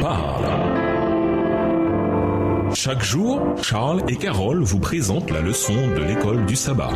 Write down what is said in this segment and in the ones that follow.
parle. Chaque jour, Charles et Carole vous présentent la leçon de l'école du sabbat.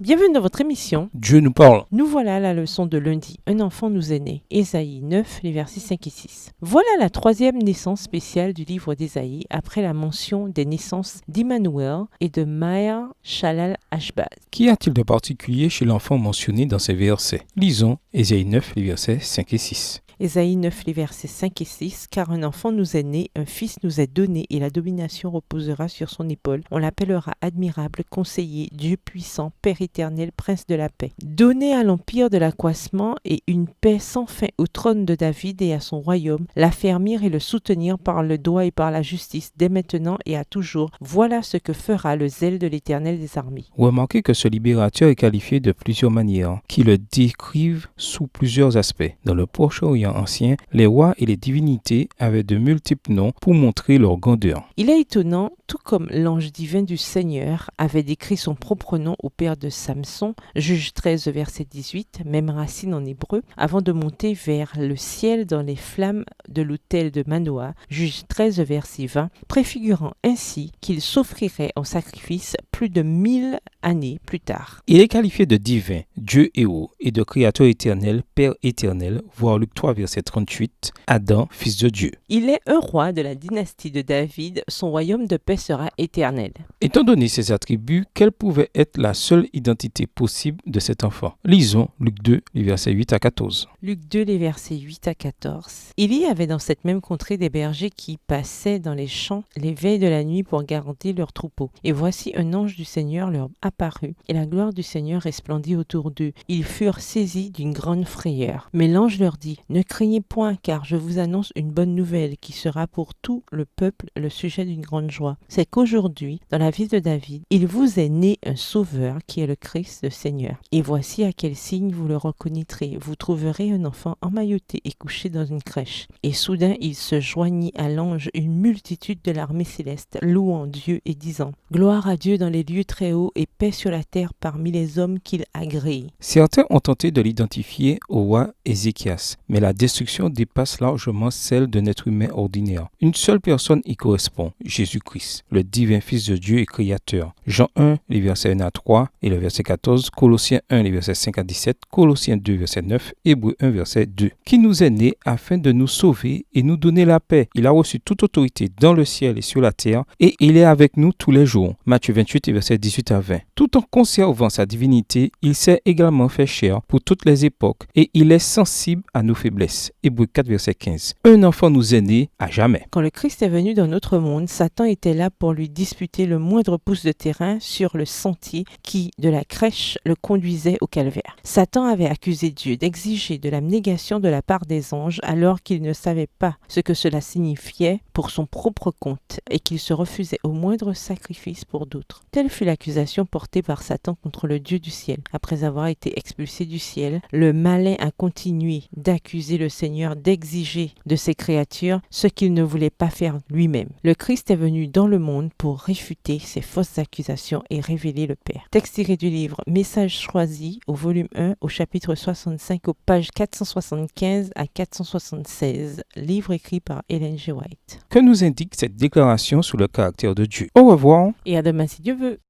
Bienvenue dans votre émission. Dieu nous parle. Nous voilà à la leçon de lundi. Un enfant nous est né. Ésaïe 9, les versets 5 et 6. Voilà la troisième naissance spéciale du livre d'Ésaïe après la mention des naissances d'Immanuel et de Maher Shalal Hashbaz. Qu'y a-t-il de particulier chez l'enfant mentionné dans ces versets? Lisons Ésaïe 9, les versets 5 et 6. Ésaïe 9, les versets 5 et 6. Car un enfant nous est né, un fils nous est donné, et la domination reposera sur son épaule. On l'appellera admirable, conseiller, Dieu puissant, Père éternel, prince de la paix. Donné à l'empire de l'accroissement et une paix sans fin au trône de David et à son royaume, l'affermir et le soutenir par le droit et par la justice, dès maintenant et à toujours. Voilà ce que fera le zèle de l'Éternel des armées. Remarquez que ce libérateur est qualifié de plusieurs manières, qui le décrivent sous plusieurs aspects. Dans le Proche-Orient ancien, les rois et les divinités avaient de multiples noms pour montrer leur grandeur. Il est étonnant, tout comme l'ange divin du Seigneur avait décrit son propre nom au père de Samson, Juge 13, verset 18, même racine en hébreu, avant de monter vers le ciel dans les flammes de l'autel de Manoah, Juge 13, verset 20, préfigurant ainsi qu'il s'offrirait en sacrifice plus de 1000 années plus tard. Il est qualifié de divin, Dieu et haut, et de créateur éternel, Père éternel, voir Luc 3, verset 38, Adam, fils de Dieu. Il est un roi de la dynastie de David, son royaume de paix sera éternel. Étant donné ces attributs, quelle pouvait être la seule identité possible de cet enfant? Lisons Luc 2, les versets 8 à 14. Luc 2, les versets 8 à 14. Il y avait dans cette même contrée des bergers qui passaient dans les champs les veilles de la nuit pour garder leurs troupeaux. Et voici un ange du Seigneur leur apparut, et la gloire du Seigneur resplendit autour d'eux. Ils furent saisis d'une grande frayeur. Mais l'ange leur dit, « Ne craignez point, car je vous annonce une bonne nouvelle qui sera pour tout le peuple le sujet d'une grande joie. C'est qu'aujourd'hui, dans la ville de David, il vous est né un sauveur qui est le Christ, le Seigneur. Et voici à quel signe vous le reconnaîtrez. Vous trouverez un enfant emmailloté et couché dans une crèche. » Et soudain, il se joignit à l'ange une multitude de l'armée céleste, louant Dieu et disant, « Gloire à Dieu dans les lieux très hauts et paix sur la terre parmi les hommes qu'il agrée. » Certains ont tenté de l'identifier au roi Ézéchias, mais la destruction dépasse largement celle d'un être humain ordinaire. Une seule personne y correspond, Jésus-Christ, le divin Fils de Dieu et Créateur. Jean 1, les versets 1 à 3 et le verset 14, Colossiens 1, les versets 5 à 17, Colossiens 2, verset 9, Hébreux 1, verset 2. Qui nous est né afin de nous sauver et nous donner la paix. Il a reçu toute autorité dans le ciel et sur la terre et il est avec nous tous les jours. Matthieu 28, versets 18 à 20. Tout en conservant sa divinité, il s'est également fait chair pour toutes les époques et il est sensible à nos faiblesses. Hébreux 4, verset 15. Un enfant nous est né à jamais. Quand le Christ est venu dans notre monde, Satan était là pour lui disputer le moindre pouce de terrain sur le sentier qui, de la crèche, le conduisait au calvaire. Satan avait accusé Dieu d'exiger de l'abnégation de la part des anges alors qu'il ne savait pas ce que cela signifiait pour son propre compte et qu'il se refusait au moindre sacrifice pour d'autres. Telle fut l'accusation portée par Satan contre le Dieu du ciel. Après avoir été expulsé du ciel, le malin a continué d'accuser le Seigneur d'exiger de ses créatures ce qu'il ne voulait pas faire lui-même. Le Christ est venu dans le monde pour réfuter ces fausses accusations et révéler le Père. Texte tiré du livre Message choisi au volume 1 au chapitre 65 aux pages 475 à 476. Livre écrit par Ellen G. White. Que nous indique cette déclaration sur le caractère de Dieu? Au revoir. Et à demain si Dieu veut.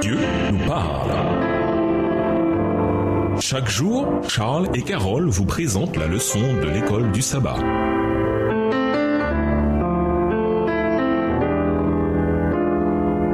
Dieu nous parle. Chaque jour, Charles et Carole vous présentent la leçon de l'école du sabbat.